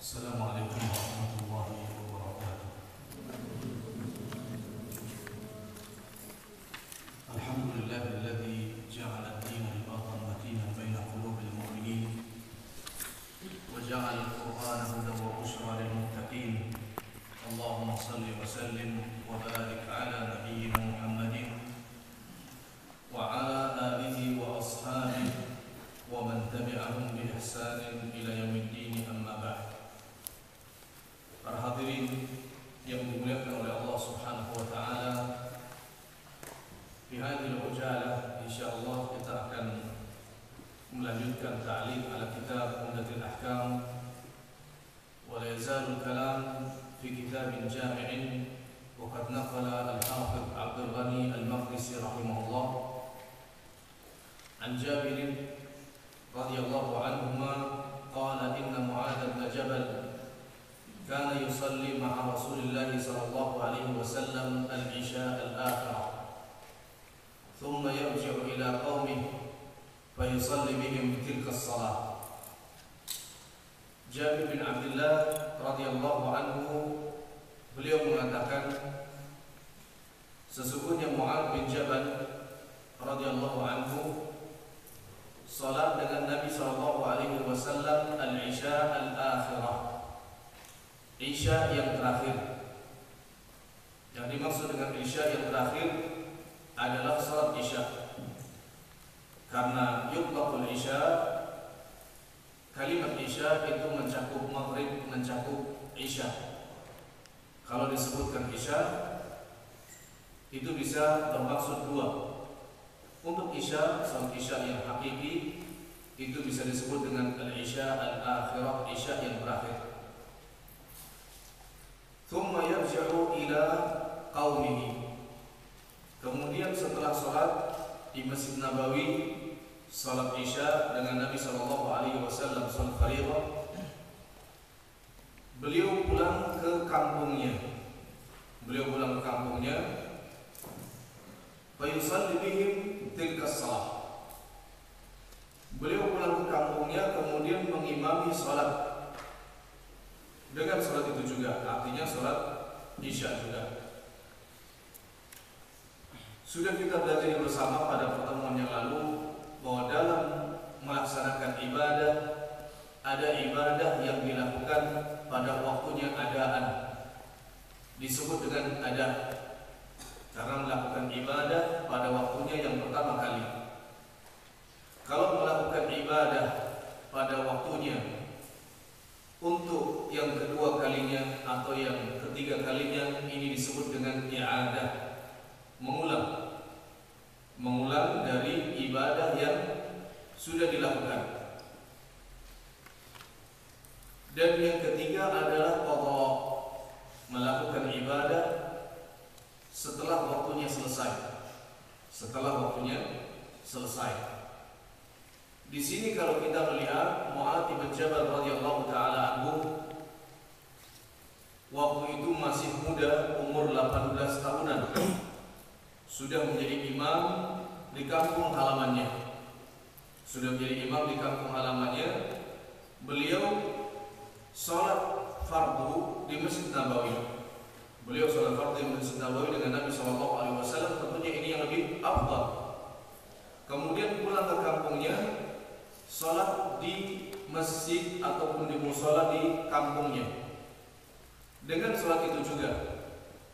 Assalamualaikum warahmatullahi wabarakatuh. Alhamdulillahilladzi ja'ala ad-dina ribatan matinan baina qulubil mu'minin wa ja'ala al-Qur'ana hudan wa bushra lil muttaqin. Allahumma shalli wa sallim wa barik ala nabiyyina Muhammadin wa ala alihi wa ashabihi wa man tabi'ahum bi ihsanin ila yaumiddin, amma ba'd. Para hadirin yang dimuliakan oleh Allah Subhanahu wa taala, di hadhihi al-ujalah insyaallah kita akan melanjutkan ta'liq ala kitab Umdatul Ahkam, wa la yazalu kalam fi kitabin jami'in wa qad naqala al-Hafidh Abdul Ghani al-Maqdisi rahimahullah an Jabir radhiyallahu anhuma qala inna Mu'adz bin Jabal كان يصلي مع رسول الله صلى الله عليه وسلم العشاء الآخرة ثم يرجع إلى قومه فيصلي بهم تلك الصلاة. Jabir bin Abdullah radhiyallahu anhu, beliau mengatakan sesungguhnya Mu'adz bin Jabal radhiyallahu anhu salat dengan Nabi sallallahu alaihi wasallam al-Isya al-Akhirah, Isya yang terakhir. Yang dimaksud dengan Isya yang terakhir adalah salat Isya, karena yutlaqul Isya, kalimat Isya itu mencakup Maghrib, mencakup Isya. Kalau disebutkan Isya itu bisa bermaksud dua. Untuk Isya, salat Isya yang hakiki itu bisa disebut dengan al-Isya al-Akhirah, Isya yang terakhir. Thumma yarji'u ila qaumihi. Kemudian setelah salat di Masjid Nabawi, salat Isya dengan Nabi sallallahu alaihi wasallam, salat fardhu, beliau pulang ke kampungnya. Fa yusalli bihim tilka salat. Beliau pulang ke kampungnya kemudian mengimami salat dengan salat itu juga, artinya salat Isya juga. Sudah kita belajar bersama pada pertemuan yang lalu bahwa dalam melaksanakan ibadah ada ibadah yang dilakukan pada waktunya adaan, disebut dengan ada, karena melakukan ibadah pada waktunya yang pertama kali. Kalau melakukan ibadah pada waktunya untuk yang kedua kalinya atau yang ketiga kalinya, ini disebut dengan i'adah, mengulang dari ibadah yang sudah dilakukan. Dan yang ketiga adalah qadha, melakukan ibadah setelah waktunya selesai. Di sini kalau kita melihat Mu'adz bin Jabal radhiyallahu taala anhu, waktu itu masih muda, umur 18 tahunan, sudah menjadi imam di kampung halamannya. Beliau salat fardu di Masjid Nabawi. Dengan Nabi sallallahu alaihi wasallam, tentunya ini yang lebih afdal. Kemudian pulang ke kampungnya, salat di masjid ataupun di mushola di kampungnya. Dengan salat itu juga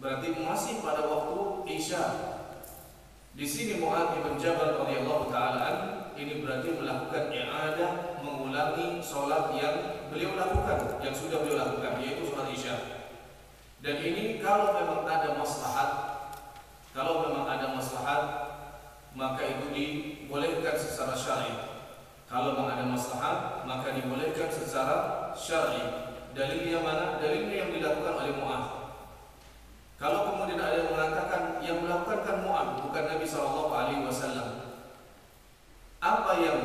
berarti masih pada waktu Isya. Di sini Mu'adz bin Jabal radhiyallahu taala ini berarti melakukan i'adah, mengulangi salat yang beliau lakukan, yang sudah beliau lakukan, yaitu salat Isya. Dan ini kalau memang ada maslahat, maka itu dibolehkan secara syar'i. Dalilnya mana? Dalilnya yang dilakukan oleh Mu'adz. Kalau kemudian ada yang mengatakan yang melakukan kan Mu'adz, bukan Nabi sallallahu alaihi wasallam, apa yang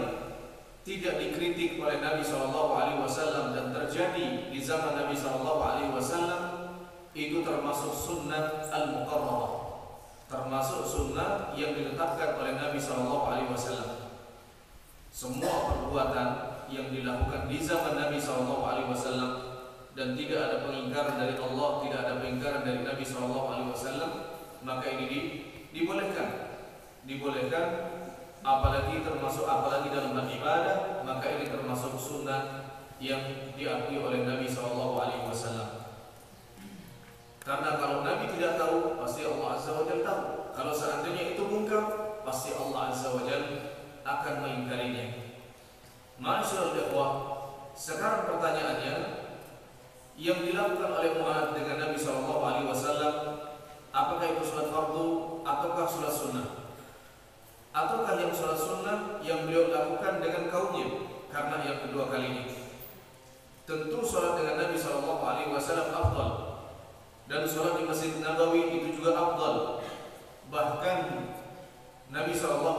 tidak dikritik oleh Nabi sallallahu alaihi wasallam dan terjadi di zaman Nabi sallallahu alaihi wasallam itu termasuk sunnah al-muqarrarah, termasuk sunnah yang ditetapkan oleh Nabi sallallahu alaihi wasallam. Semua perbuatan yang dilakukan di zaman Nabi sallallahu alaihi wasallam dan tidak ada pengingkaran dari Allah, tidak ada pengingkaran dari Nabi SAW, maka ini dibolehkan, apalagi dalam ibadah, maka ini termasuk sunnah yang diakui oleh Nabi SAW. Karena kalau Nabi tidak tahu, pasti Allah Azza wa Jalla tahu. Kalau seandainya itu mungkar, pasti Allah Azza wa Jalla akan mengingkarinya. Ma'asyiral ikhwah, sekarang pertanyaannya, yang dilakukan oleh Mu'adz dengan Nabi SAW, apakah itu salat fardu ataukah salat sunnah? Ataukah yang salat sunnah yang beliau lakukan dengan kaumnya? Karena yang kedua kali ini, tentu salat dengan Nabi SAW afdal, dan salat di Masjid Nabawi itu juga afdal. Bahkan Nabi SAW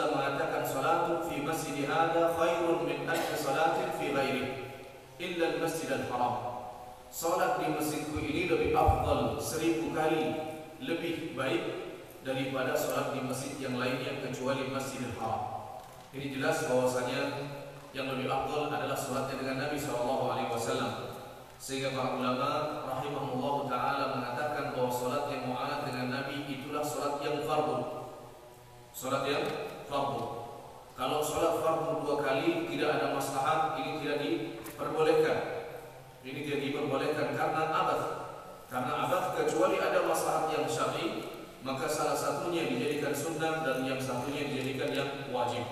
mengatakan, salatun fi masjid hada khairun min alfi salatin fi ghairi illa al-masjid al-haram. Salat di masjidku ini lebih afdal 1000 kali lebih baik daripada salat di masjid yang lainnya kecuali Masjidil Haram. Ini jelas bahwasanya yang lebih afdal adalah salatnya dengan Nabi SAW. Sehingga para ulama rahimahullah ta'ala mengatakan bahwa salat yang Mu'adz dengan Nabi itulah salat yang fardu. Salat yang fardu. Kalau salat fardu 2 kali tidak ada maslahat, ini tidak diperbolehkan. Ini tidak diperbolehkan karena abad, kecuali ada maslahat yang syar'i, maka salah satunya dijadikan sunnah dan yang satunya dijadikan yang wajib.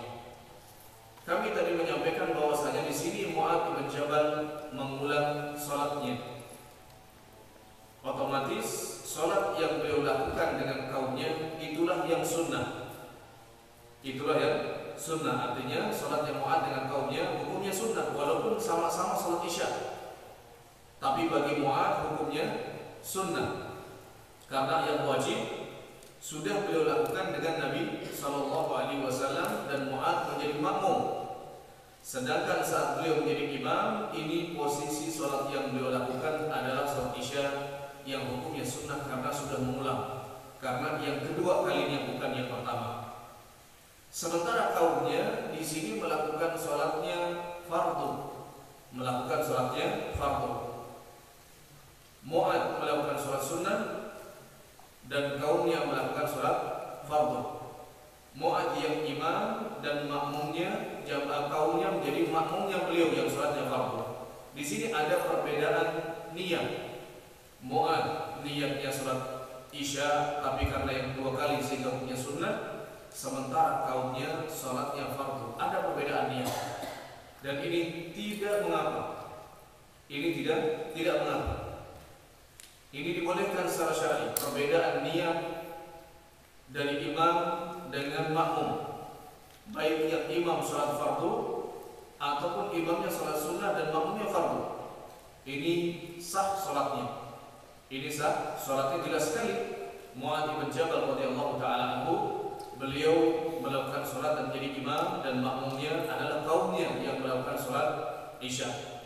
Kami tadi menyampaikan bahwasanya di sini Mu'adz bin Jabal mengulang salatnya. Otomatis salat yang beliau lakukan dengan kaumnya itulah yang sunnah. Itulah yang sunnah, artinya salat yang Mu'adz dengan kaumnya hukumnya sunnah, walaupun sama-sama salat Isya. Tapi bagi Mu'adz hukumnya sunnah, karena yang wajib sudah beliau lakukan dengan Nabi SAW dan Mu'adz menjadi makmum. Sedangkan saat beliau menjadi imam, ini posisi salat yang beliau lakukan adalah salat Isya yang hukumnya sunnah karena sudah mengulang, karena yang kedua kalinya bukan yang pertama. Sementara kaumnya di sini melakukan salatnya fardu, Mu'adz melakukan salat sunnah dan kaumnya melakukan salat fardu. Mu'adz yang imam dan makmumnya, kaumnya menjadi makmumnya beliau yang salatnya fardu. Di sini ada perbedaan niat. Mu'adz niatnya salat Isya, tapi karena yang 2 kali sehingga punya sunnah. Sementara kaumnya salatnya fardu. Ada perbedaan niat. Dan ini tidak mengapa. Tidak mengapa. Ini dibolehkan secara syar'i, perbedaan niat dari imam dengan makmum, baik yang imam salat fardu ataupun imamnya salat sunnah dan makmumnya fardu. Ini sah salatnya. Ini sah salatnya jelas sekali. Mu'adz bin Jabal radhiyallahu ta'ala anhu, beliau melakukan salat dan menjadi imam, dan makmumnya adalah kaumnya yang melakukan salat Isya.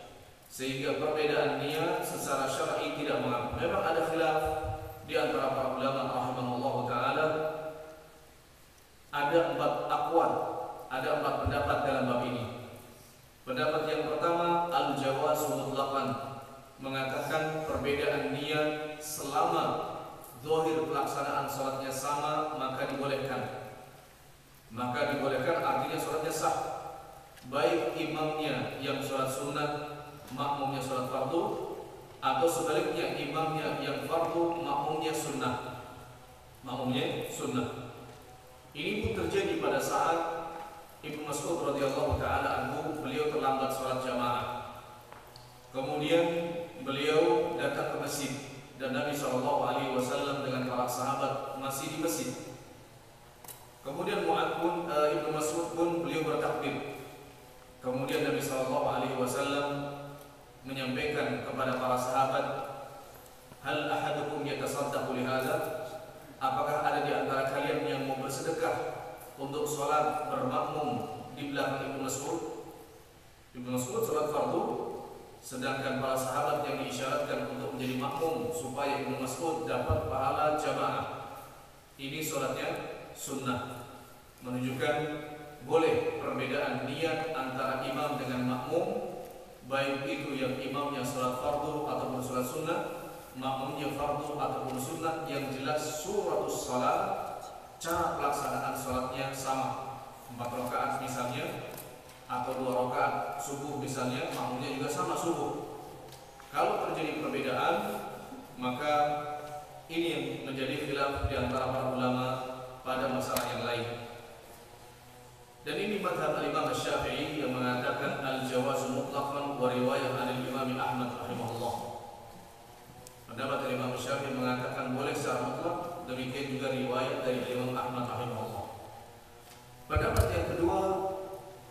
Sehingga perbedaan niat secara syar'i tidak mengapa. Memang ada khilaf di antara para ulama rahimahullahu ta'ala. Ada 4 aqwal, ada 4 pendapat dalam bab ini. Pendapat yang pertama, al-jawazu mutlaqan, mengatakan perbedaan niat selama zahir pelaksanaan salatnya sama, maka dibolehkan. Artinya salatnya sah, baik imamnya yang salat sunnah, makmumnya salat fardu, atau sebaliknya imamnya yang fardu, makmumnya sunnah. Ini pun terjadi pada saat Ibnu Mas'ud radhiyallahu ta'ala anhu, beliau terlambat salat jamaah. Kemudian beliau datang ke masjid dan Nabi SAW dengan para sahabat masih di masjid. Kemudian Ibnu Mas'ud pun beliau bertakbir. Kemudian Nabi SAW menyampaikan kepada para sahabat, hal ahadukum yatasaddaqu li hadza? Apakah ada di antara kalian yang mau bersedekah untuk sholat bermakmum di belakang Ibnu Mas'ud? Ibnu Mas'ud sholat fardu, sedangkan para sahabat yang diisyaratkan untuk menjadi makmum supaya Ibnu Mas'ud dapat pahala jamaah. Ini sholatnya sunnah, menunjukkan boleh perbedaan niat antara imam dengan makmum baik itu yang imamnya sholat fardu ataupun sholat sunnah, makmumnya fardu ataupun sunnah, yang jelas suratus salat, cara pelaksanaan sholatnya sama. 4 rakaat misalnya, atau 2 rakaat subuh misalnya, makmumnya juga sama subuh. Kalau terjadi perbedaan, maka ini yang menjadi khilaf di antara para ulama pada masalah yang lain. Dan ini madhab al-Imam Syafi'i yang mengatakan al-jawazu mutlaqan wa riwayah al-Imam Ahmad rahimahullah. Pendapat Imam Syafi'i mengatakan boleh secara mutlak, demikian juga riwayat dari Imam Ahmad rahimahullah. Pendapat yang kedua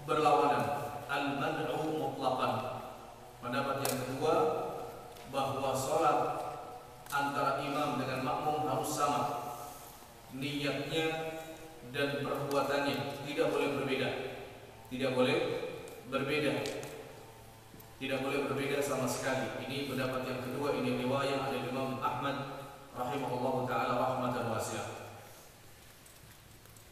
berlawanan, al-mad'u mutlaqan. Pendapat yang kedua bahwa sholat antara imam dengan makmum harus sama, niatnya dan perbuatannya tidak boleh berbeda, tidak boleh berbeda sama sekali. Ini pendapat yang kedua, ini riwayat dari Imam Ahmad rahimahullah taala rahmatan wasi'ah.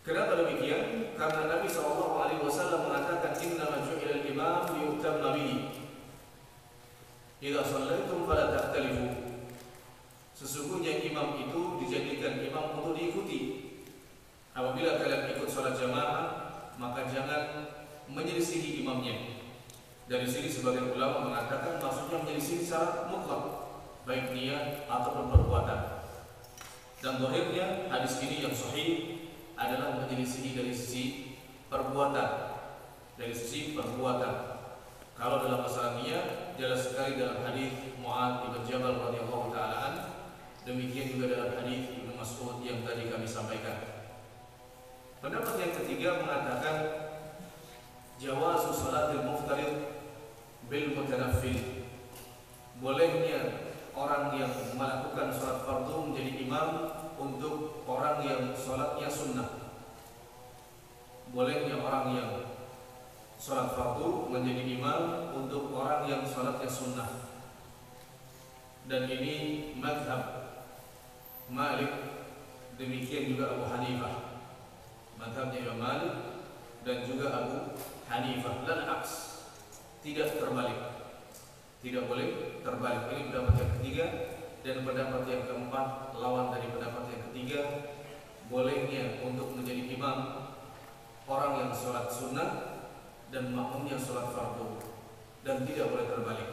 Kenapa demikian? Karena Nabi SAW mengatakan innama ju'ila al-imam liyutamma bihi. Idza shallaitum fala takhtalifu. Sesungguhnya imam itu dijadikan imam untuk diikuti. Apabila kalian ikut sholat jamaah, maka jangan menyelisihi imamnya. Dari sini sebagian ulama mengatakan maksudnya menyelisihi secara mutlak, baik niat ataupun perbuatan. Dan zahirnya hadis ini yang sahih adalah menyelisihi dari sisi perbuatan. Kalau dalam masalah niat, jelas sekali dalam hadis Mu'adz bin Jabal radhiyallahu taala an, demikian juga dalam hadis Ibnu Mas'ud yang tadi kami sampaikan. Pendapat yang ketiga mengatakan jawazu salatil muftarid bil mutanaffil. Bolehnya orang yang melakukan salat fardu menjadi imam untuk orang yang salatnya sunnah. Bolehnya orang yang salat fardu menjadi imam untuk orang yang salatnya sunnah. Dan ini madhab Malik, demikian juga Abu Hanifah. Madhabnya Imam Malik dan juga Abu Hanifah, dan aks, tidak terbalik, tidak boleh terbalik. Ini pendapat yang ketiga. Dan pendapat yang keempat, lawan dari pendapat yang ketiga, bolehnya untuk menjadi imam orang yang sholat sunnah dan makmum yang sholat fardu, dan tidak boleh terbalik.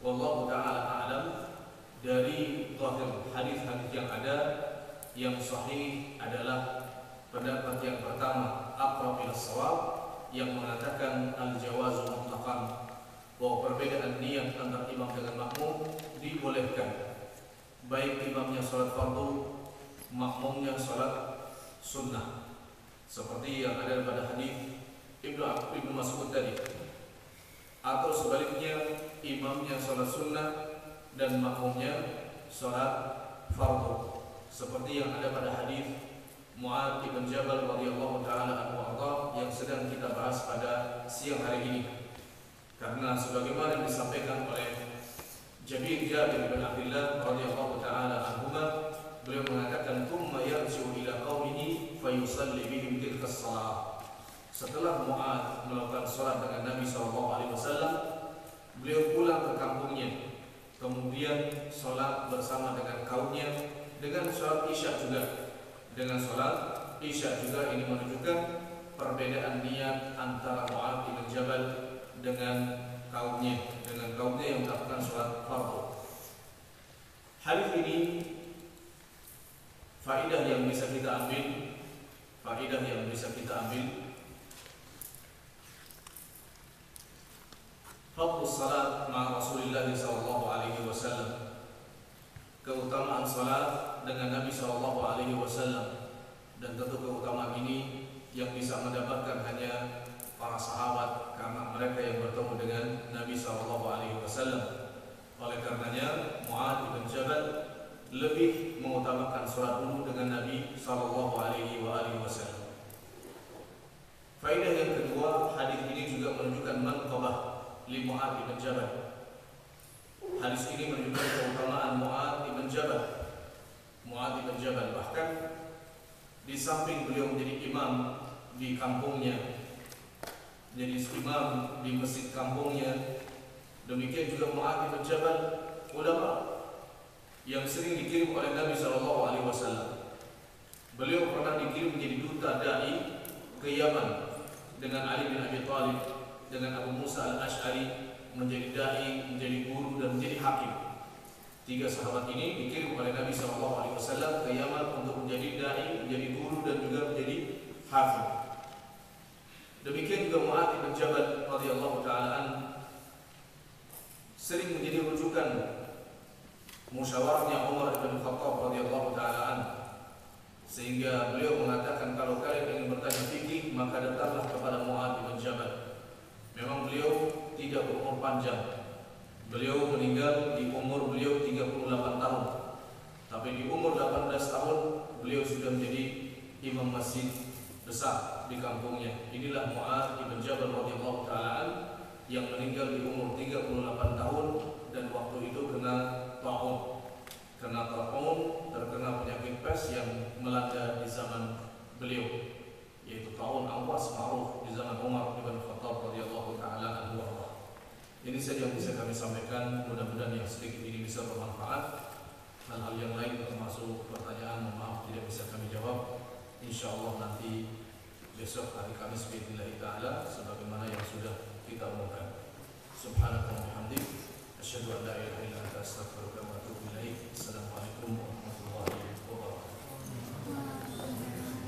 Wallahu ta'ala a'lam. Dari zahir hadis-hadis yang ada, yang sahih adalah pendapat yang pertama, aqrab ila shawab, yang mengatakan al-jawazu mutlaqan, bahwa perbedaan niat antara imam dengan makmum dibolehkan, baik imamnya sholat fardu, makmumnya sholat sunnah, seperti yang ada pada hadis Ibnu Mas'ud tadi. Atau sebaliknya, imamnya sholat sunnah dan makmumnya sholat fardu, seperti yang ada pada hadis Mu'adz bin Jabal radhiyallahu taala anhu yang sedang kita bahas pada siang hari ini. Karena sebagaimana yang disampaikan oleh Jabir bin Abdullah radhiyallahu taala anhuma, beliau mengatakan thumma yarji'u ila qaumihi fayusalli bihim tilka shalah. Setelah Mu'adz melakukan salat dengan Nabi SAW, beliau pulang ke kampungnya, kemudian salat bersama dengan kaumnya dengan salat Isya juga. Dengan sholat Isya juga, ini menunjukkan perbedaan niat antara Mu'adz bin Jabal dengan kaumnya yang melakukan sholat fardu. Hadis ini faedah yang bisa kita ambil, fadlus salat ma'a Rasulillah sallallahu alaihi wasallam, keutamaan salat dengan Nabi SAW. Dan tentu keutamaan ini yang bisa mendapatkan hanya para sahabat, karena mereka yang bertemu dengan Nabi SAW. Oleh karenanya Mu'adz bin Jabal lebih mengutamakan sholat dulu dengan Nabi SAW. Faedah yang kedua, hadis ini juga menunjukkan manqabah li Mu'adz bin Jabal. Hadis ini menunjukkan keutamaan Mu'adz bin Jabal. Bahkan di samping beliau menjadi imam di kampungnya, menjadi imam di masjid kampungnya, Demikian juga Mu'adz bin Jabal, ulama yang sering dikirim oleh Nabi SAW. Beliau pernah dikirim menjadi duta dai ke Yaman dengan Ali bin Abi Thalib, dengan Abu Musa al-Ash'ari, menjadi dai, menjadi guru, dan menjadi hakim. 3 sahabat ini dikirim oleh Nabi SAW ke Yaman untuk menjadi dai, menjadi guru, dan juga menjadi hakim. Demikian juga Mu'adz bin Jabal radhiyallahu ta'ala an sering menjadi rujukan musyawarahnya Umar bin Khattab radhiyallahu ta'ala an, sehingga beliau mengatakan, kalau kalian ingin bertanya fikih maka datanglah kepada Mu'adz bin Jabal. Memang beliau tidak berumur panjang. Beliau meninggal di umur beliau 38 tahun. Tapi di umur 18 tahun beliau sudah menjadi imam masjid besar di kampungnya. Inilah Mu'adz bin Jabal radhiyallahu ta'ala an yang meninggal di umur 38 tahun, dan waktu itu kena taun. Terkena penyakit pes yang melanda di zaman beliau, yaitu taun Awas ma'ruf di zaman Umar bin Khattab radhiyallahu ta'ala anhu. Ini saja yang bisa kami sampaikan. Mudah-mudahan yang sedikit ini bisa bermanfaat. Hal-hal yang lain termasuk pertanyaan, mohon maaf tidak bisa kami jawab. Insyaallah nanti besok hari Kamis biidznillah ta'ala sebagaimana yang sudah kita umumkan. Subhanaka wa bihamdik, asyhadu an la ilaha illa anta, astaghfiruka wa atubu ilaik. Assalamualaikum warahmatullahi wabarakatuh.